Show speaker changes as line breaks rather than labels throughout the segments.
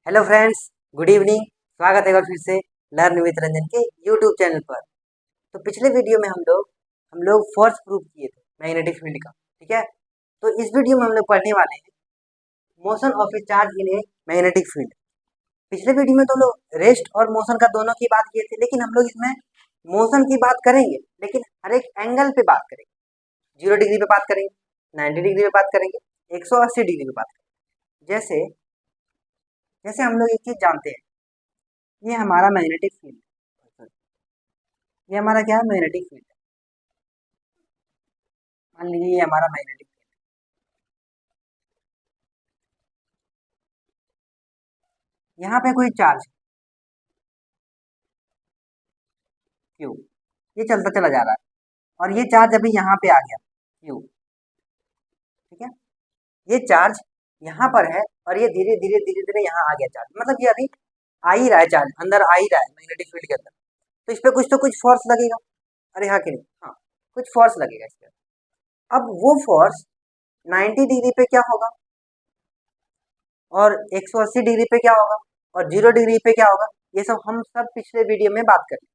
Hello friends, good evening. स्वागत है एक बार फिर से लर्न विद रंजन के यूट्यूब चैनल पर। तो पिछले वीडियो में हम लोग फोर्स प्रूफ किए थे मैग्नेटिक फील्ड का। ठीक है, तो इस वीडियो में हम लोग पढ़ने वाले हैं motion of A charge in a magnetic field. पिछले वीडियो में तो हम लोग रेस्ट और मोशन का दोनों की बात किए थे, लेकिन हम लोग इसमें मोशन की बात करेंगे, लेकिन हर एक एंगल पे बात करेंगे। 0 डिग्री पे बात करेंगे, 90 डिग्री पे बात करेंगे, 180 डिग्री पे बात करेंगे। जैसे जैसे हम लोग एक चीज जानते हैं, ये हमारा मैग्नेटिक फील्ड, ये हमारा क्या है, मैग्नेटिक फील्ड। मान लीजिए ये हमारा मैग्नेटिक फील्ड। यहाँ पे कोई चार्ज क्यू, ये चलता चला जा रहा है, और ये चार्ज अभी यहाँ पे आ गया क्यू। ठीक है, ये चार्ज यहाँ पर है, और ये धीरे धीरे धीरे धीरे यहाँ आ गया चार्ज, मतलब ये अभी आ ही रहा है, चार्ज अंदर आ ही रहा है मैग्नेटिक फील्ड के अंदर। तो इस पे कुछ तो कुछ फोर्स लगेगा। अरे हाँ कि नहीं, हाँ, कुछ फोर्स लगेगा इस पे। अब वो फोर्स 90 डिग्री पे क्या होगा, और 180 डिग्री पे क्या होगा, और 0 डिग्री पे क्या होगा, ये सब हम सब पिछले वीडियो में बात करें।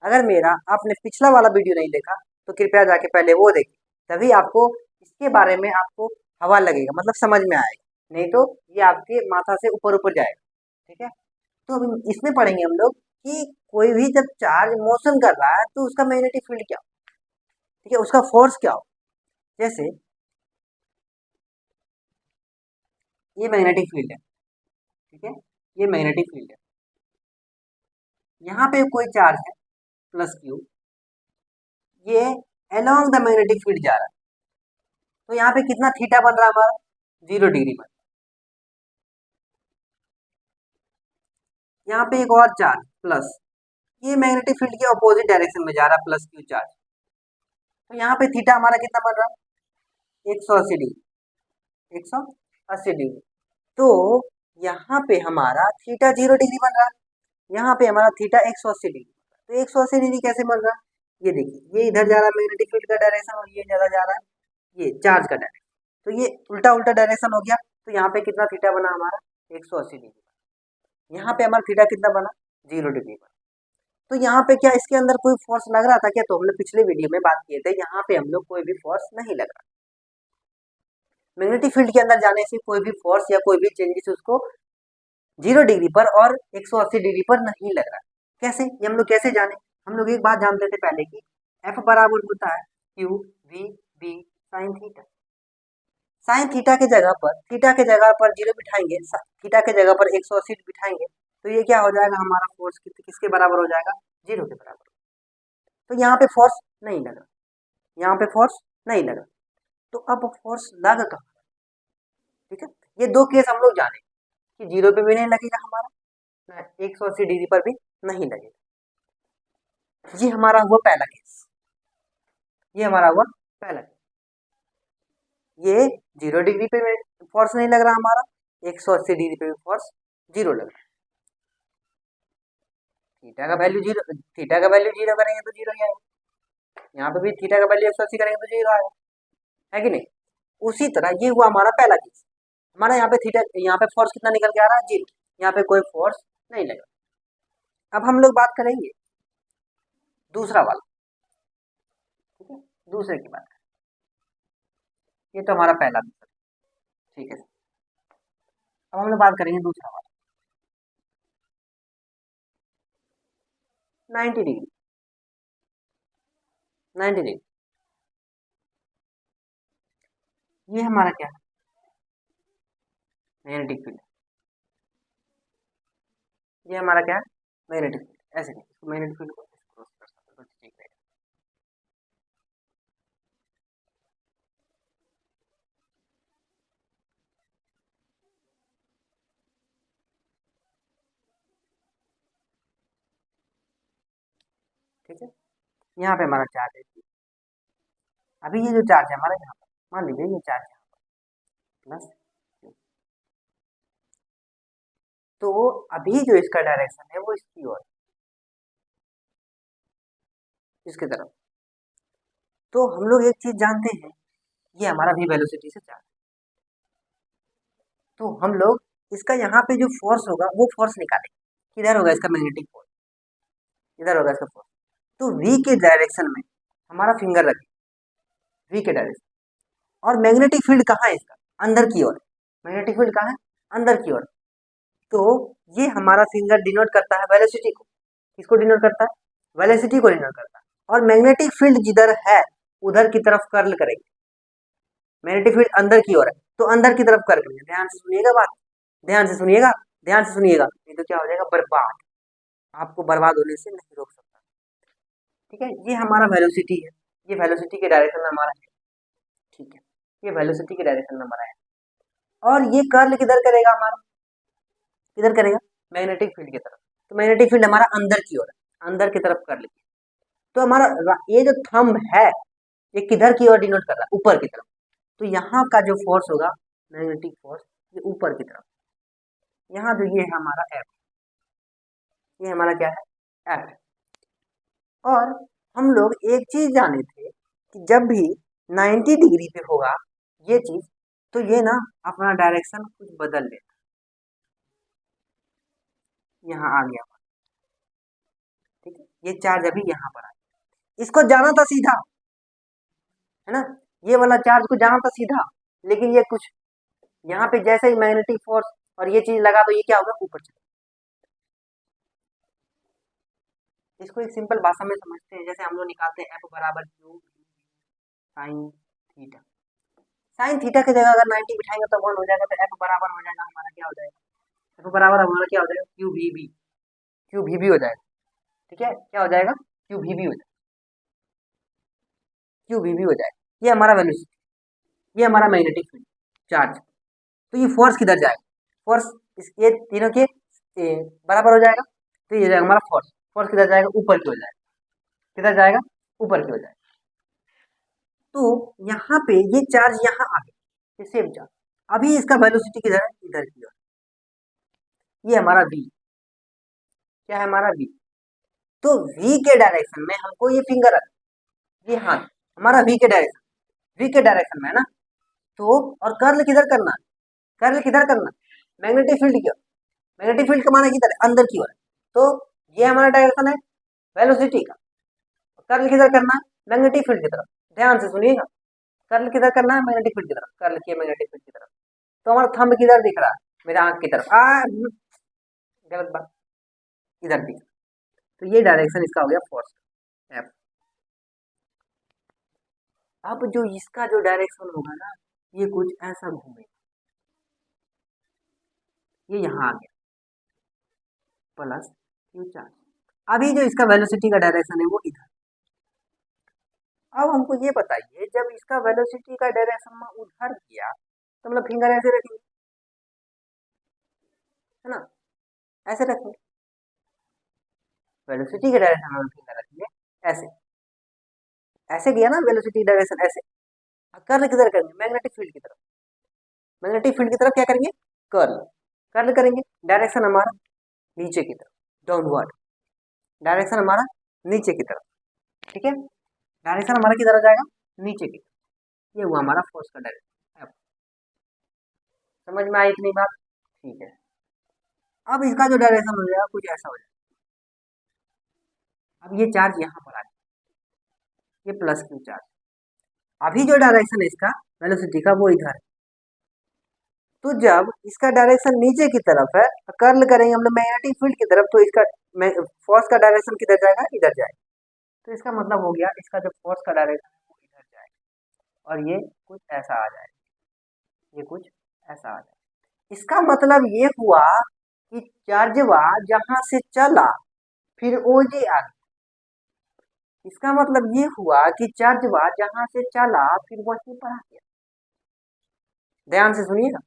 अगर मेरा आपने पिछला वाला वीडियो नहीं देखा तो कृपया जाके पहले वो देखें, तभी आपको इसके बारे में आपको हवा लगेगा, मतलब समझ में आएगा। नहीं तो ये आपके माथा से ऊपर ऊपर जाएगा। ठीक है, तो अभी इसमें पढ़ेंगे हम लोग कि कोई भी जब चार्ज मोशन कर रहा है तो उसका मैग्नेटिक फील्ड क्या हो। ठीक है, उसका फोर्स क्या हो। जैसे ये मैग्नेटिक फील्ड है। ठीक है, ये मैग्नेटिक फील्ड है, यहाँ पे कोई चार्ज है प्लस क्यू, ये अलोंग द मैग्नेटिक फील्ड जा रहा है। तो यहाँ पे कितना थीटा बन रहा है हमारा, 0 डिग्री बन। यहाँ पे एक और चार्ज प्लस, ये मैग्नेटिक फील्ड के अपोजिट डायरेक्शन में जा रहा है, प्लस क्यू चार्ज। तो यहाँ पे थीटा हमारा कितना बन रहा है, 180 डिग्री, 180 डिग्री। तो यहाँ पे हमारा थीटा 0 डिग्री बन रहा है, यहाँ पे हमारा थीटा 180 डिग्री। तो 180 डिग्री कैसे बन रहा है, ये देखिए, ये इधर जा रहा है मैग्नेटिक फील्ड का डायरेक्शन, और ये ज्यादा जा रहा है ये चार्ज का डायरेक्शन। तो ये उल्टा उल्टा डायरेक्शन हो गया। तो यहाँ पे कितना थीटा बना हमारा, 180 डिग्री। यहाँ पे हमारा थीटा कितना बना, 0 डिग्री बना। तो यहाँ पे क्या इसके अंदर कोई फोर्स लग रहा था क्या, तो हम लोग पिछले वीडियो में बात किए थे, यहाँ पे हम लोग कोई भी फोर्स नहीं लग रहा। मैग्नेटिक फील्ड के अंदर जाने से कोई भी फोर्स या कोई भी चेंजेस उसको 0 डिग्री पर और 180 डिग्री पर नहीं लग रहा। कैसे, ये हम लोग कैसे जाने। हम लोग एक बात जानते थे पहले की एफ बराबर होता है Q V B sine theta. Sine theta के जगह पर 0 बिठाएंगे, थीटा के जगह पर 180 बिठाएंगे, तो ये क्या हो जाएगा, हमारा फोर्स किसके बराबर हो जाएगा, 0 के बराबर। तो यहाँ पे फोर्स नहीं लगा, यहाँ पे फोर्स नहीं लगा। तो अब फोर्स लग कहाँ। ठीक है, ये दो केस हम लोग जाने कि 0 पे भी नहीं लगेगा हमारा, 180 डिग्री पर भी नहीं लगेगा। ये हमारा हुआ पहला केस, ये हमारा हुआ पहला केस। ये 0 डिग्री पे फोर्स नहीं लग रहा हमारा, 180 डिग्री पे भी फोर्स 0 लग रहा है। थीटा का वैल्यू जीरो करेंगे तो 0 ही आएगा। यहाँ पे भी थीटा का वैल्यू 180 करेंगे तो 0 आएगा, है कि नहीं। उसी तरह ये हुआ हमारा पहला केस। हमारा यहाँ पे यहाँ पे फोर्स कितना निकल के आ रहा है, 0। यहाँ पे कोई फोर्स नहीं लगा। अब हम लोग बात करेंगे दूसरा वाला। ठीक है, दूसरे की बात करें, ये तो हमारा पहला मेथड। ठीक है, अब हम लोग बात करेंगे दूसरा वाला, 90 डिग्री। 90 डिग्री ये हमारा क्या है, मैग्नेटिक फील्ड। ये हमारा क्या है, मैग्नेटिक फील्ड। ऐसे नहीं, इसको मैग्नेटिक फील्ड को क्रॉस कर सकते हो, तो ठीक रहेगा। ठीक है, यहाँ पे हमारा चार्ज है। अभी ये जो चार्ज है हमारा यहाँ पर, मान लीजिए ये चार्ज यहाँ पर प्लस, तो अभी जो इसका डायरेक्शन है वो इसकी ओर, इसकी तरफ। तो हम लोग एक चीज जानते हैं, ये हमारा भी वेलोसिटी से चार्ज। तो हम लोग इसका यहाँ पे जो फोर्स होगा वो फोर्स निकालेंगे, किधर होगा इसका मैग्नेटिक फोर्स, इधर होगा इसका फोर्स। तो V के डायरेक्शन में हमारा फिंगर रखें, V के डायरेक्शन, और मैग्नेटिक फील्ड कहाँ है इसका, अंदर की ओर, मैग्नेटिक फील्ड कहाँ है, अंदर की ओर। तो ये हमारा फिंगर डिनोट करता है वेलोसिटी को, किसको डिनोट करता है, वेलोसिटी को डिनोट करता है। और मैग्नेटिक फील्ड जिधर है उधर की तरफ कर्ल करेंगे, मैग्नेटिक फील्ड अंदर की ओर है तो अंदर की तरफ कर्ल करेंगे। ध्यान से सुनिएगा बात, ध्यान से सुनिएगा, ध्यान से सुनिएगा, नहीं तो क्या हो जाएगा, बर्बाद, आपको बर्बाद होने से नहीं रोक सकता। ठीक है, ये हमारा वेलोसिटी है, ये वेलोसिटी के डायरेक्शन में हमारा है, ठीक है, ये वेलोसिटी के डायरेक्शन में हमारा है। और ये कर्ल किधर करेगा हमारा, किधर करेगा, मैग्नेटिक फील्ड की तरफ। तो मैग्नेटिक फील्ड हमारा अंदर की ओर है, अंदर की तरफ कर्ल किया। तो हमारा ये जो थंब है ये किधर की ओर डिनोट कर रहा है, ऊपर की तरफ। तो यहाँ का जो फोर्स होगा मैग्नेटिक फोर्स, ये ऊपर की तरफ। यहाँ जो ये है हमारा एफ, ये हमारा क्या है, एफ। और हम लोग एक चीज जाने थे कि जब भी 90 डिग्री पे होगा ये चीज, तो ये ना अपना डायरेक्शन कुछ बदल लेता, यहाँ आ गया, ठीक है, ये चार्ज अभी यहाँ पर आया, इसको जाना था सीधा, है ना, ये वाला चार्ज को जाना था सीधा, लेकिन ये कुछ यहाँ पे जैसे ही मैग्नेटिक फोर्स और ये चीज लगा तो ये क्या होगा, ऊपर चला। इसको एक सिंपल भाषा में समझते हैं, जैसे हम लोग निकालते हैं एफ बराबर Q sine theta. Sine theta की जगह अगर 90 बिठाएंगे तो 1 हो जाएगा, तो एफ बराबर हो जाएगा हमारा, क्या हो जाएगा, एफ बराबर हमारा क्या हो जाएगा, Q V B, Q V B हो जाएगा। ठीक है, क्या हो जाएगा, क्यू वी बी हो जाएगा, क्यू वी बी हो जाएगा। ये हमारा वेलोसिटी, ये हमारा मैग्नेटिक फील्ड चार्ज। तो ये फोर्स किधर जाएगा, फोर्स ये तीनों के बराबर हो जाएगा, तो ये जाएगा हमारा फोर्स, फोर्स किधर जाएगा, ऊपर की हो जाएगा, किधर जाएगा, ऊपर की हो जाएगा। तो यहाँ पे ये चार्ज यहाँ आ गया, ये सेम चार्ज, अभी इसका वेलोसिटी किधर है, इधर की ओर। ये हमारा v, क्या है हमारा v। तो v के डायरेक्शन में हमको ये फिंगर रख, ये हाथ हमारा v के डायरेक्शन, v के डायरेक्शन में है ना। तो और कर्ल किधर करना, कर्ल किधर करना, मैग्नेटिक फील्ड की ओर, मैग्नेटिक फील्ड का माना किधर, अंदर की ओर। तो ये हमारा डायरेक्शन है वेलोसिटी का, कर्ल किधर करना है, मैग्नेटिक फील्ड की तरफ। ध्यान से सुनिएगा, कर्ल किधर करना है, मैग्नेटिक फील्ड की तरफ, कर्ल किया मैग्नेटिक फील्ड की तरफ। तो हमारा थंब किधर दिख रहा है, मेरे आंख की तरफ, गलत बात, इधर दिख। तो ये डायरेक्शन इसका हो गया फोर्स एफ। अब जो इसका जो डायरेक्शन होगा ना, ये कुछ ऐसा घूमेगा, ये यहाँ आ गया प्लस क्यू चार्ज। अभी जो इसका वेलोसिटी का डायरेक्शन है वो इधर। अब हमको ये बताइए, जब इसका वेलोसिटी का डायरेक्शन में उधर किया तो मतलब फिंगर ऐसे रखेंगे, है ना, ऐसे रखेंगे, वेलोसिटी के डायरेक्शन में फिंगर रखेंगे, ऐसे, ऐसे गया ना वेलोसिटी डायरेक्शन, ऐसे। कर्ल किधर करेंगे, मैग्नेटिक फील्ड की तरफ, मैग्नेटिक फील्ड की तरफ क्या करेंगे, कर्ल, कर्ल करेंगे, डायरेक्शन हमारा नीचे की तरफ, डाउनवर्ड, डायरेक्शन हमारा नीचे की तरफ। ठीक है, डायरेक्शन हमारा किधर आ जाएगा, नीचे की तरफ। ये हुआ हमारा फोर्स का डायरेक्शन। समझ में आई इतनी बात, ठीक है। अब इसका जो डायरेक्शन हो जाएगा कुछ ऐसा हो जाएगा, अब ये चार्ज यहाँ पर आ जाए, ये प्लस क्यू चार्ज। अभी जो डायरेक्शन है इसका वेलोसिटी का वो इधर है। तो जब इसका डायरेक्शन नीचे की तरफ है, कर्ल करेंगे हम लोग मैग्नेटिक फील्ड की तरफ, तो इसका फोर्स का डायरेक्शन किधर जाएगा, इधर जाएगा। तो इसका मतलब हो गया इसका जो फोर्स का डायरेक्शन है वो इधर जाएगा, और ये कुछ ऐसा आ जाएगा, ये कुछ ऐसा आ जाएगा। इसका मतलब ये हुआ कि चार्जवा जहां से चला फिर ओ ये आ गया। इसका मतलब ये हुआ कि चार्जवा जहां से चला फिर वहीं पर आ गया। ध्यान से सुनिएगा,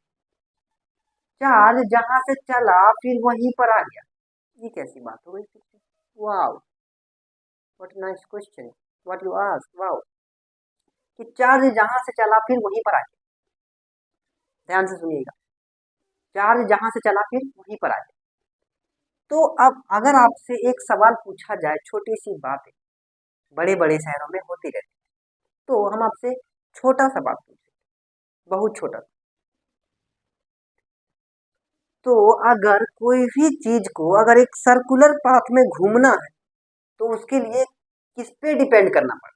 चार्ज जहां से चला फिर वहीं पर आ गया। ये कैसी बात हो गई, wow, what nice question, what you ask, wow, कि चार्ज जहां से चला फिर वहीं पर आ गया। ध्यान से सुनिएगा, चार्ज जहां से चला फिर वहीं पर आ गया। तो अब अगर आपसे एक सवाल पूछा जाए, छोटी सी बात है, बड़े बड़े शहरों में होती रहती, तो हम आपसे छोटा सा बात पूछे, बहुत छोटा, तो अगर कोई भी चीज को अगर एक सर्कुलर पाथ में घूमना है तो उसके लिए किस पे डिपेंड करना पड़ता है?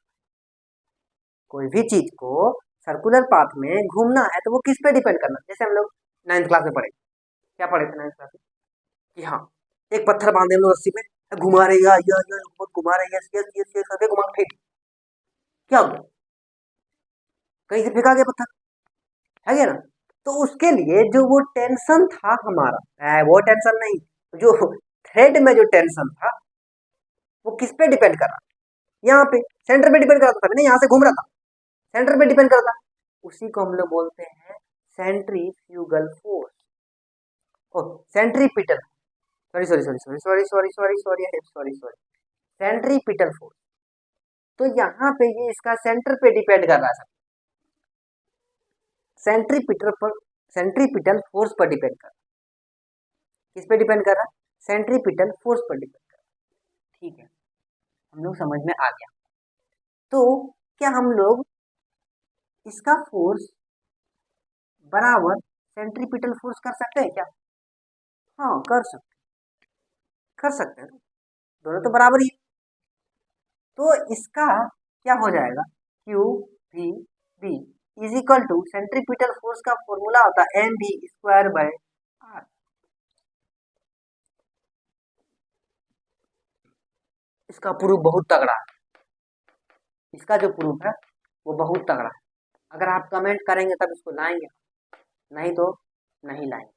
कोई भी चीज को सर्कुलर पाथ में घूमना है तो वो किस पे डिपेंड करना, जैसे हम लोग 9th क्लास में पढ़े, क्या पढ़े थे 9th क्लास में कि हाँ एक पत्थर बांधे हम लोग रस्सी में, घुमा रहे बहुत घुमा रहे, यस यस यस यस करके घुमा के फेंक, क्या हो गया, कहीं से फेंका गया पत्थर, है गया ना। तो उसके लिए जो वो टेंशन था हमारा, वो टेंशन नहीं, जो थ्रेड में जो टेंशन था वो किस पे डिपेंड कर रहा, यहाँ पे सेंटर पे डिपेंड करता था ना, यहाँ से घूम रहा था, सेंटर पे डिपेंड करता, उसी को हम लोग बोलते हैं centrifugal force, oh centripetal, sorry sorry sorry sorry sorry sorry sorry sorry sorry sorry centripetal force. तो यहाँ पे ये इसका सेंटर पे डिपेंड कर रहा है, सेंट्रीपिटल फोर्स पर डिपेंड कर रहा है, किस पे डिपेंड कर रहा है, सेंट्रीपिटल फोर्स पर डिपेंड कर रहा है। ठीक है, हम लोग समझ में आ गया। तो क्या हम लोग इसका फोर्स बराबर सेंट्रीपिटल फोर्स कर सकते हैं क्या? हाँ कर सकते हैं, दोनों तो बराबर ही। तो इसका क्या हो जाएगा, Q V B is equal to centripetal force का फॉर्मूला होता है M B square by R. इसका प्रूफ बहुत तगड़ा है, इसका जो प्रूफ है वो बहुत तगड़ा है, अगर आप कमेंट करेंगे तब इसको लाएंगे, नहीं तो नहीं लाएंगे।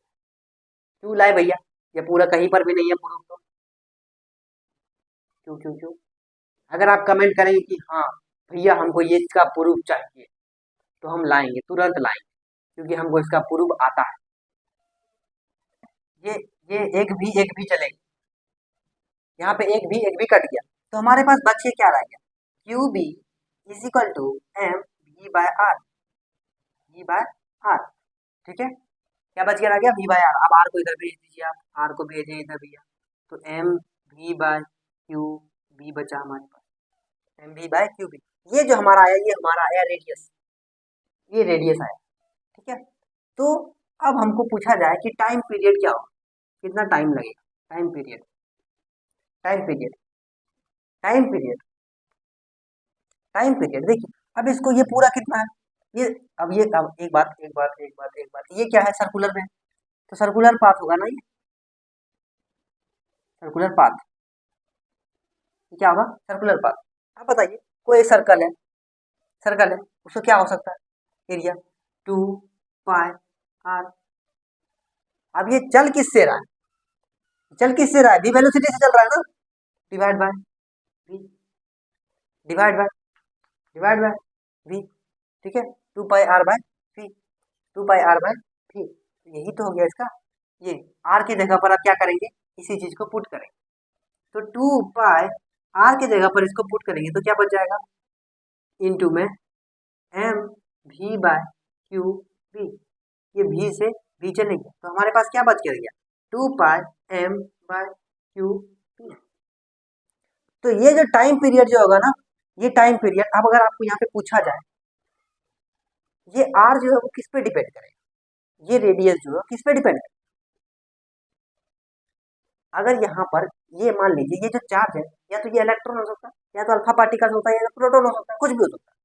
क्यों लाए भैया, ये पूरा कहीं पर भी नहीं है प्रूफ, तो क्यों क्यों क्यों? अगर आप कमेंट करेंगे कि हाँ भैया हमको ये इसका प्रूफ चाहिए तो हम लाएंगे, तुरंत लाएंगे, क्योंकि हमको इसका प्रूफ आता है। ये ये एक भी चलेगी, यहाँ पे एक भी कट गया, तो हमारे पास बचे क्या रह गया, Q B is equal to M V by R, V by R. ठीक है, क्या बच गया रह गया, वी बाय आर। अब आर को इधर भेज दीजिए, आप आर को भेजिए इधर भैया, तो M V by Q B बचा हमारे पास, M V by Q B. ये जो हमारा आया, ये हमारा आया रेडियस, ये रेडियस आया। ठीक है, तो अब हमको पूछा जाए कि टाइम पीरियड क्या हो, कितना टाइम लगेगा, time period time period time period time period देखिए, अब इसको ये पूरा कितना है, ये अब ये अब एक बात ये क्या है, सर्कुलर में, तो सर्कुलर पाथ होगा ना, ये सर्कुलर पाथ, क्या होगा, सर्कुलर पाथ। अब बताइए कोई सर्कल है उसको क्या हो सकता है, एरिया 2 पाई आर। अब ये चल किससे रहा है, वी वेलोसिटी से चल रहा है ना, divide by V, divide by V. ठीक है, 2 pi R by V, 2 pi R by V, यही तो हो गया इसका। ये आर की जगह पर आप क्या करेंगे, इसी चीज को पुट करेंगे, तो 2 पाई आर की जगह पर इसको पुट करेंगे तो क्या बच जाएगा, इनटू में M V by Q B, ये भी से भी चले गया, तो हमारे पास क्या बच गया, 2 pi M by Q B. तो ये जो टाइम पीरियड जो होगा ना, ये टाइम पीरियड, अब अगर आपको यहाँ पे पूछा जाए ये आर जो है वो किस पे डिपेंड करेगा, ये रेडियस जो है किस पे डिपेंड करेगा, अगर यहाँ पर ये मान लीजिए ये जो चार्ज है, या तो ये इलेक्ट्रॉन हो सकता है, या तो अल्फा पार्टिकल होता है, या तो प्रोटॉन हो सकता है, कुछ भी हो सकता है।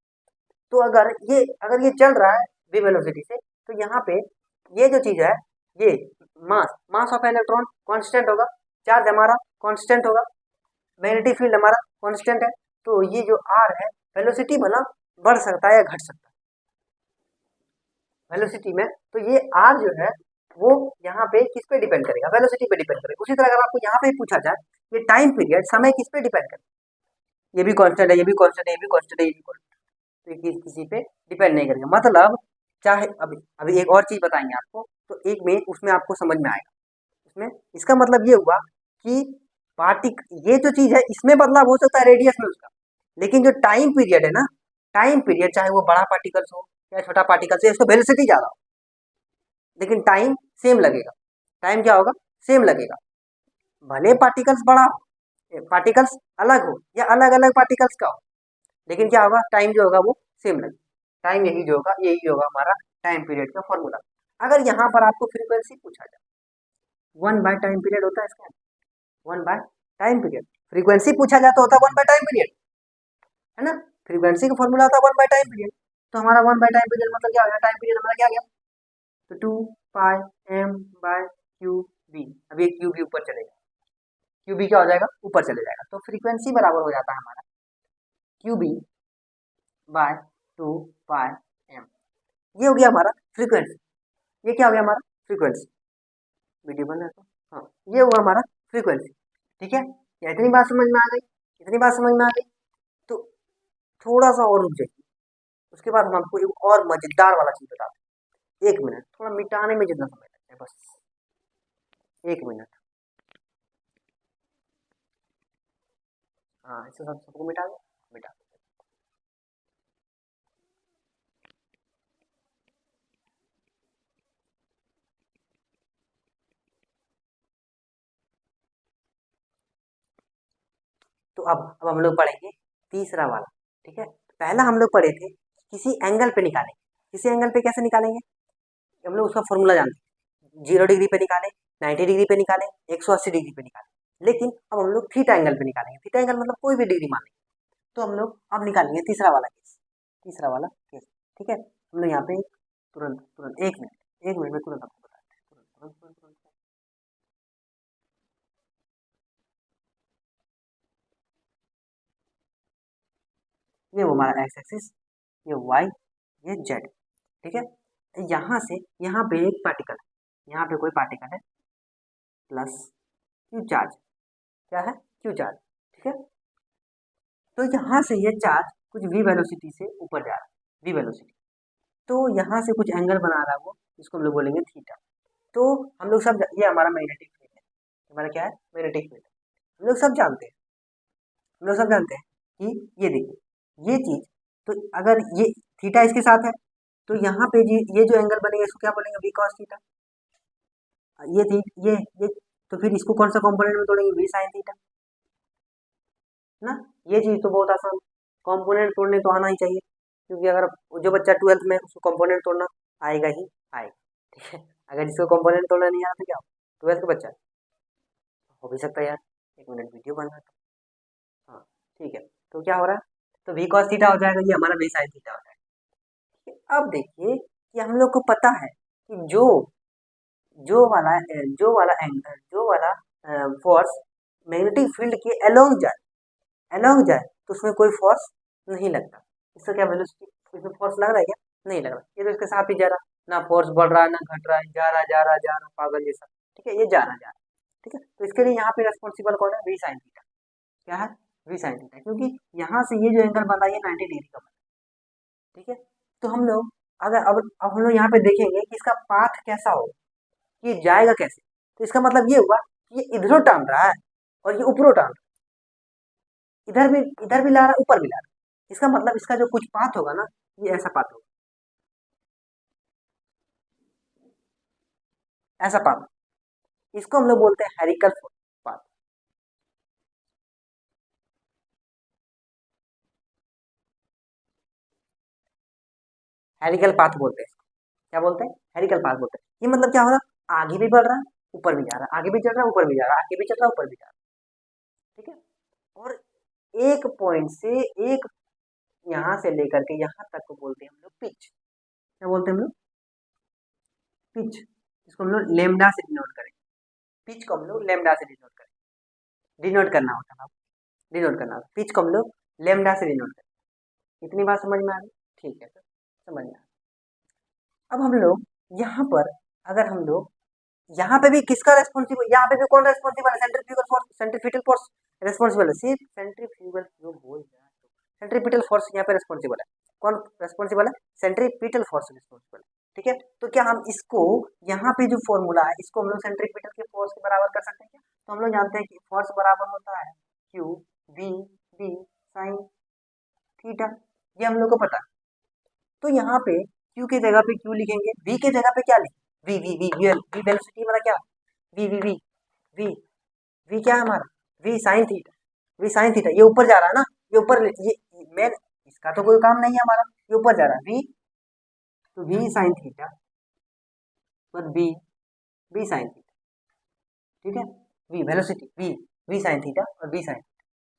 तो अगर ये चल रहा है वी वेलोसिटी से, तो यहाँ पे ये जो चीज है, ये मास ऑफ इलेक्ट्रॉन कांस्टेंट होगा, चार्ज हमारा कांस्टेंट होगा, मैग्नेटिक फील्ड हमारा कांस्टेंट है, तो ये जो आर है वेलोसिटी भला बढ़ सकता है या घट सकता है वेलोसिटी में, तो ये आर जो है वो यहाँ पे किस पे डिपेंड करेगा, वेलोसिटी पे डिपेंड करेगा। उसी तरह अगर आपको यहाँ पे पूछा जाए ये टाइम पीरियड, समय किस पे डिपेंड करेगा, ये भी कांस्टेंट है, ये भी कांस्टेंट है, ये भी कांस्टेंट है, ये भी कांस्टेंट, तो ये किसी पे डिपेंड नहीं करेगा। मतलब चाहे अभी एक और चीज बताएंगे आपको, तो एक में उसमें आपको समझ में आएगा, उसमें इसका मतलब ये हुआ कि पार्टिक ये जो चीज है इसमें बदलाव हो सकता है रेडियस में उसका, लेकिन जो टाइम पीरियड है ना, टाइम पीरियड चाहे वो बड़ा पार्टिकल्स हो या छोटा पार्टिकल्स हो, इसको वेलोसिटी ज्यादा हो लेकिन टाइम सेम लगेगा, टाइम क्या होगा, सेम लगेगा, भले पार्टिकल्स बड़ा हो, पार्टिकल्स अलग हो या अलग अलग पार्टिकल्स का हो, लेकिन क्या होगा, टाइम जो होगा वो सेम लगेगा। टाइम यही जो होगा हमारा टाइम पीरियड का फॉर्मूला। अगर यहाँ पर आपको फ्रीक्वेंसी पूछा जाए, 1 बाय टाइम पीरियड होता है इसका, 1 बाय टाइम पीरियड। फ्रीक्वेंसी पूछा जाता होता 1 बाय टाइम पीरियड, है ना। फ्रीक्वेंसी का फॉर्मूला होता है 1 बाय टाइम पीरियड। तो हमारा 1 बाय टाइम पीरियड मतलब क्या हो गया, टाइम पीरियड हमारा क्या आ गया, तो 2 pi M by Q B. अब ये क्यू बी ऊपर चलेगा, क्यू बी क्या हो जाएगा, ऊपर चले जाएगा। तो फ्रीक्वेंसी बराबर हो जाता है हमारा Q B bye 2 pi M. ये हो गया हमारा फ्रीक्वेंसी, ये क्या हो गया हमारा फ्रीक्वेंसी, वीडियो बन रहा है तो हाँ, ये हुआ हमारा फ्रीक्वेंसी। ठीक है, क्या इतनी बात समझ में आ गई, इतनी बात समझ में आ गई। तो थोड़ा सा और रुक जाइए, उसके बाद हम आपको एक और मजेदार वाला चीज बताते हैं। 1 मिनट, थोड़ा मिटाने में जितना समय लगता है बस 1 मिनट। हाँ, इसे सबको मिटा दो, मिटा दो। तो अब हम लोग पढ़ेंगे तीसरा वाला। ठीक है, पहला हम लोग पढ़े थे किसी एंगल पे निकालेंगे, किसी एंगल पे कैसे निकालेंगे, हम लोग उसका फॉर्मूला जानते हैं, 0 डिग्री पे निकाले, 90 डिग्री पे निकाले, 180 डिग्री पे निकाले। लेकिन अब हम लोग थीटा एंगल पे निकालेंगे, थीटा एंगल मतलब कोई भी डिग्री मान लेंगे। तो हम लोग अब निकालेंगे तीसरा वाला केस, तीसरा वाला केस। ठीक है, हम लोग यहाँ पे तुरंत तुरंत 1 मिनट, 1 मिनट में तुरंत आपको बताते हैं, तुरंत तुरंत तुरंत तुरंत। ये वो हमारा एक्स एक्सिस, ये वाई, ये जेड। ठीक है, यहाँ से यहाँ पे एक पार्टिकल है, यहाँ पे कोई पार्टिकल है प्लस क्यू चार्ज, क्या है क्यू चार्ज। ठीक है, तो यहाँ से ये चार्ज कुछ वी वेलोसिटी से ऊपर जा रहा है, वी वेलोसिटी। तो यहाँ से कुछ एंगल बना रहा है वो, इसको हम लोग बोलेंगे थीटा। तो हम लोग सब, ये हमारा मैग्नेटिक फील्ड है, हमारा क्या है मैग्नेटिक फील्ड, हम लोग सब जानते हैं, हम लोग सब जानते हैं कि ये देखिए ये चीज, तो अगर ये थीटा इसके साथ है, तो यहाँ पे ये जो एंगल बनेगा इसको क्या बोलेंगे, वी कॉस थीटा। ये थी ये, तो फिर इसको कौन सा कंपोनेंट में तोड़ेंगे, वी साइन थीटा ना। ये चीज तो बहुत आसान, कंपोनेंट तोड़ने तो आना ही चाहिए, क्योंकि अगर जो बच्चा 12th में उसको कंपोनेंट तोड़ना आएगा ही आएगा। ठीक है, अगर जिसको कंपोनेंट तोड़ना नहीं आता क्या, 12th का बच्चा हो भी सकता है यार, 1 मिनट वीडियो बन रहा है तो। हाँ ठीक है, तो क्या हो रहा है, तो वी कॉस थीटा हो जाएगा, ये हमारा वी साइन थीटा हो जाएगा। ठीक है, अब देखिए कि हम लोग को पता है कि जो वाला फोर्स मैग्नेटिक फील्ड के अलोंग जाए तो उसमें कोई फोर्स नहीं लगता। इसका क्या वेलोसिटी, इसमें फोर्स लग रहा है क्या, नहीं लग रहा, ये तो इसके साथ ही जा रहा, ना फोर्स बढ़ रहा है ना घट रहा है, जा रहा जा रहा जा रहा पागल जैसा। ठीक है, ये जा रहा जा रहा। ठीक है, तो इसके लिए यहाँ पे रेस्पॉन्सिबल कौन है, वी साइन थीटा। क्या है, वी साइन थीटा, क्योंकि यहाँ से ये जो एंगल बना है ये 90 डिग्री का बना। ठीक है, तो हम लोग अगर अब हम लोग यहाँ पे देखेंगे कि इसका पाथ कैसा होगा, ये जाएगा कैसे। तो इसका मतलब ये हुआ कि ये इधरों टान रहा है और ये ऊपरों टान रहा है, इधर भी ला रहा है, ऊपर भी ला रहा है। इसका मतलब इसका जो कुछ पाथ होगा ना, ये ऐसा पाथ होगा, ऐसा पाथ। इसको हम लोग बोलते हैं हेरिकल पाथ। हेरिकल पाथ बोलते हैं, क्या बोलते हैं, हेरिकल पाथ बोलते हैं। ये मतलब क्या हो रहा है, आगे भी बढ़ रहा है ऊपर भी जा रहा है, आगे भी चल रहा है ऊपर भी जा रहा है, आगे भी चल रहा है ऊपर भी जा रहा है। ठीक है, और एक पॉइंट से एक, यहाँ से लेकर के यहाँ तक को बोलते हैं हम लोग पिच। क्या बोलते हैं हम लोग, पिच। इसको हम लोग लेमडा से डिनोट करेंगे, पिच को हम लोग लेमडा से डिनोट करेंगे, डिनोट करना होता है, डिनोट करना होता है, पिच को हम लोग लेमडा से डिनोट करेंगे। इतनी बात समझ में आ गई, ठीक है, सर समझ में आ गई। अब हम लोग यहाँ पर, अगर हम लोग यहाँ पे भी किसका रेस्पॉन्सिबल, यहाँ पे भी कौन रेस्पॉन्सिबल है, centrifugal force, centripetal force responsible है, सिर्फ सेंट्रीफ्यूगल जो बोल रहा है, सेंट्रीपिटल फोर्स यहाँ पे रेस्पॉन्सिबल है। कौन रेस्पॉन्सिबल है, सेंट्रीपिटल फोर्स रेस्पॉन्सिबल है। ठीक है, तो क्या हम इसको, यहाँ पे जो फॉर्मूला है इसको हम लोग सेंट्रीपिटल के फोर्स के बराबर कर सकते हैं क्या, तो हम लोग जानते हैं कि फोर्स बराबर होता है Q B B sine theta, ये हम लोग को पता है। तो यहाँ पे Q के जगह पे Q लिखेंगे, V के जगह पे क्या लिखेंगे, V V V V velocity हमारा क्या, V V V V V क्या है हमारा, V sine theta, V sign theta, ये ऊपर जा रहा है ना, ये ऊपर, ये मेन, इसका तो कोई काम नहीं है हमारा, ये ऊपर जा रहा है V, तो V साइन थीटा पर B B साइन थीटा। ठीक है, v velocity v sine theta और v साइन,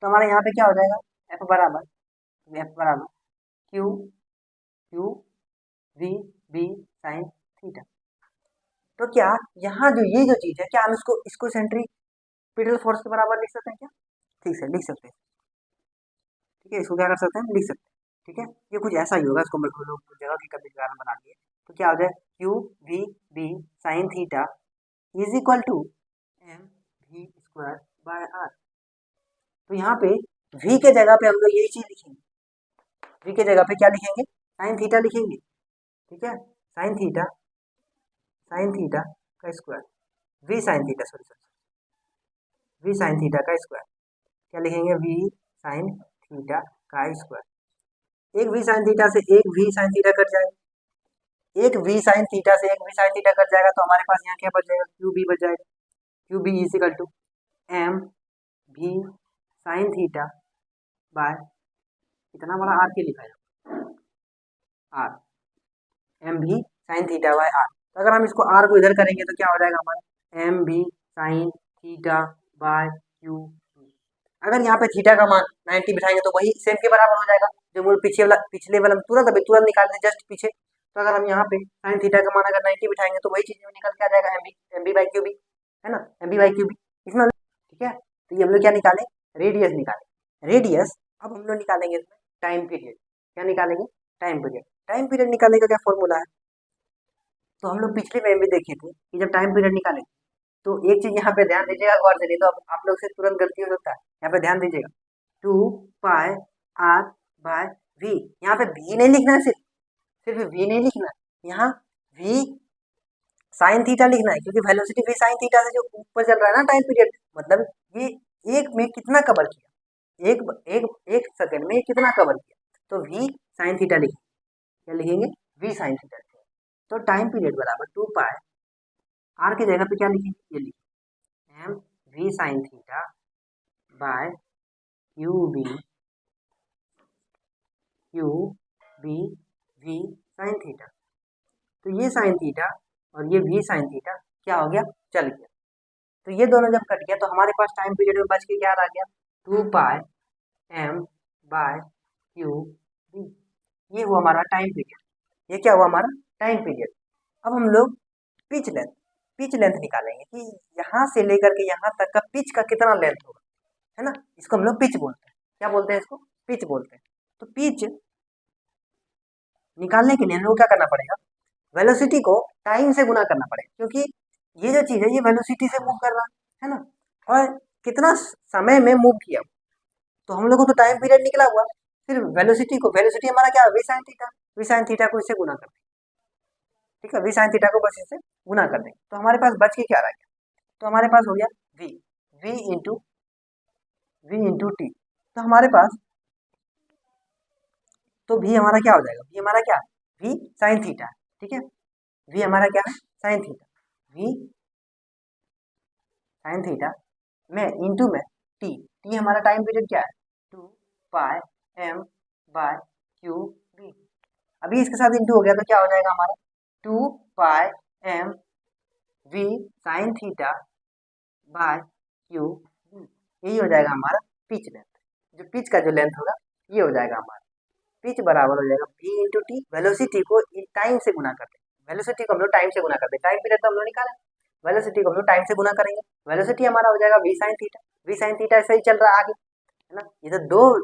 तो हमारे यहाँ पे क्या हो जाएगा, f बराबर q v b sign theta. तो क्या यहाँ जो ये जो चीज़ है, क्या हम इसको सेंट्रीपिटल फोर्स के बराबर लिख सकते हैं क्या? ठीक है, लिख सकते हैं। ठीक है, इसको क्या कर सकते हैं, लिख सकते हैं। ठीक है, ये कुछ ऐसा ही होगा, इसको हम लोग जगह की कमी के कारण बना दिए। तो क्या हो जाए, Q V B sine theta is equal to M V square by R. तो यहाँ पे v के जगह पे हम लोग यही चीज लिखेंगे, v के जगह पे क्या लिखेंगे, साइन थीटा लिखेंगे। ठीक है, साइन थीटा का square, v sine theta v sine theta का स्क्वायर, क्या लिखेंगे, v साइन थीटा का स्क्वायर। एक v साइन थीटा से एक v साइन थीटा कट जाएगा, एक v साइन थीटा से एक v साइन थीटा कट जाएगा, तो हमारे पास यहाँ क्या बच जाएगा, क्यू बी बच जाएगा। Q B is equal to M V sine theta by, इतना बड़ा आर के लिखा है, R, M V sine theta by R. तो अगर हम इसको आर को इधर करेंगे तो क्या हो जाएगा हमारा, M V sine theta by Q. अगर यहाँ पे थीटा का मान 90 बिठाएंगे तो वही सेम के बराबर हो जाएगा, जो मूल पिछले वाला तुरंत निकाल दे जस्ट पीछे। तो अगर हम यहाँ पे साइन थीटा का मान अगर 90 बिठाएंगे तो वही चीज निकल के आ जाएगा, M B by Q B, है ना, M B by Q B इसमें। ठीक है, तो ये हम लोग क्या निकाले, रेडियस निकाले। रेडियस अब हम लोग निकालेंगे इसमें टाइम पीरियड, क्या निकालेंगे, टाइम पीरियड। टाइम पीरियड निकालने का क्या फॉर्मूला है, तो हम लोग पिछले में भी देखे थे कि जब टाइम पीरियड निकालेंगे तो एक चीज यहाँ पे ध्यान दीजिएगा गौर से, नहीं तो आप लोग से तुरंत गलती हो सकता है। यहाँ पे ध्यान दीजिएगा, 2 पाई आर बाय वी, यहाँ पे वी नहीं लिखना है, सिर्फ वी नहीं लिखना है, यहाँ वी साइन थीटा लिखना है, क्योंकि वेलोसिटी वी साइन थीटा से जो ऊपर चल रहा है ना टाइम पीरियड, मतलब ये एक में कितना कवर किया, एक सेकंड में कितना कवर किया, तो वी साइन थीटा लिखेंगे, क्या लिखेंगे, वी साइन थीटा लिखेंगे। तो टाइम पीरियड बराबर 2 पाई, आर की जगह पे क्या लिखेंगे, ये लिखेंगे M V sine theta by Q B V sine theta. तो ये साइन थीटा और ये वी साइन थीटा क्या हो गया, चल गया। तो ये दोनों जब कट गया तो हमारे पास टाइम पीरियड में बच के क्या आ गया, 2 pi M by Q B, ये हुआ हमारा टाइम पीरियड। ये क्या हुआ हमारा टाइम पीरियड। अब हम लोग पिच लेंथ निकालेंगे कि यहाँ से लेकर के यहाँ तक का पिच का कितना लेंथ होगा, है ना, इसको हम लोग पिच बोलते हैं। क्या बोलते हैं इसको, पिच बोलते हैं। तो पिच निकालने के लिए हम लोग क्या करना पड़ेगा, वेलोसिटी को टाइम से गुना करना पड़ेगा, क्योंकि ये जो चीज़ है ये वेलोसिटी से मूव कर रहा है ना, और कितना समय में मूव किया, तो हम लोग को तो टाइम पीरियड निकला हुआ, फिर वेलोसिटी हमारा क्या है, वी साइन थीटा को इससे गुना कर देंगे। ठीक है, वी साइन थीटा को बस इससे गुना कर देंगे, तो हमारे पास बच के क्या रह गया, तो हमारे पास हो गया वी इंटू टी। तो हमारे पास तो वी हमारा क्या हो जाएगा, वी हमारा क्या, वी साइन थीटा है। ठीक है, वी हमारा क्या है, sine theta, V sine theta में इंटू में टी हमारा टाइम पीरियड क्या है, 2 pi M by Q B. अभी इसके साथ इंटू हो गया तो क्या हो जाएगा हमारा, 2 pi M V sine theta by Q B, यही हो जाएगा हमारा पिच लेंथ। जो पिच का जो लेंथ होगा ये हो जाएगा हमारा, पिच बराबर हो जाएगा v इंटू टी। वेलोसिटी को टाइम से गुना करते हैं, वेलोसिटी को हम लोग टाइम से गुना करते हैं, टाइम पीरियड तो हम लोग निकालें, वेलोसिटी को हम लोग टाइम से गुना करेंगे, वेलोसिटी हमारा हो जाएगा वी साइन थीटा ऐसे ही चल रहा है आगे, है ना, ये तो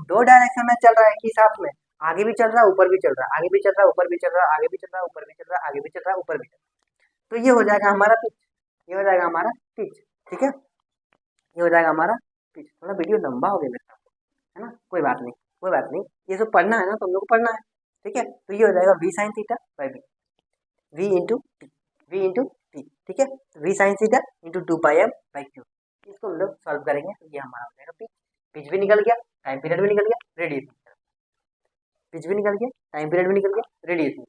दो डायरेक्शन में चल रहा है एक ही साथ में, आगे भी चल रहा है ऊपर भी चल रहा है, आगे भी चल रहा है ऊपर भी चल रहा है, आगे भी चल रहा है ऊपर भी चल रहा है, आगे भी चल रहा है ऊपर भी चल रहा है। तो ये हो जाएगा हमारा पिच, ये हो जाएगा हमारा पिच। ठीक है, ये हो जाएगा हमारा पिच। थोड़ा वीडियो लंबा हो गया लगता है ना, कोई बात नहीं, ये सब पढ़ना है ना, तुम लोग को पढ़ना है। ठीक है, तो ये हो जाएगा V sine theta by B, V into T. ठीक है, V sine theta into 2 pi M by Q, इसको हम लोग सॉल्व करेंगे तो ये हमारा हो जाएगा पिच। पिच भी निकल गया, टाइम पीरियड भी निकल गया, रेडियस भी निकल गया, पिच भी निकल गया, टाइम पीरियड भी निकल गया, रेडियस भी।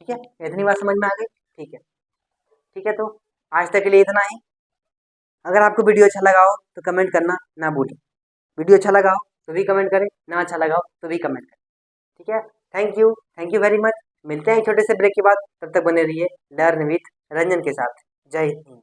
ठीक है, इतनी बात समझ में आ गई। ठीक है, तो आज तक के लिए इतना ही। अगर आपको वीडियो अच्छा लगा हो तो कमेंट करना ना भूलें, वीडियो अच्छा लगा हो तो भी कमेंट करें, ना अच्छा लगा हो तो भी कमेंट करें। ठीक है, थैंक यू वेरी मच। मिलते हैं छोटे से ब्रेक के बाद, तब तक बने रहिए लर्न विथ रंजन के साथ। जय हिंद।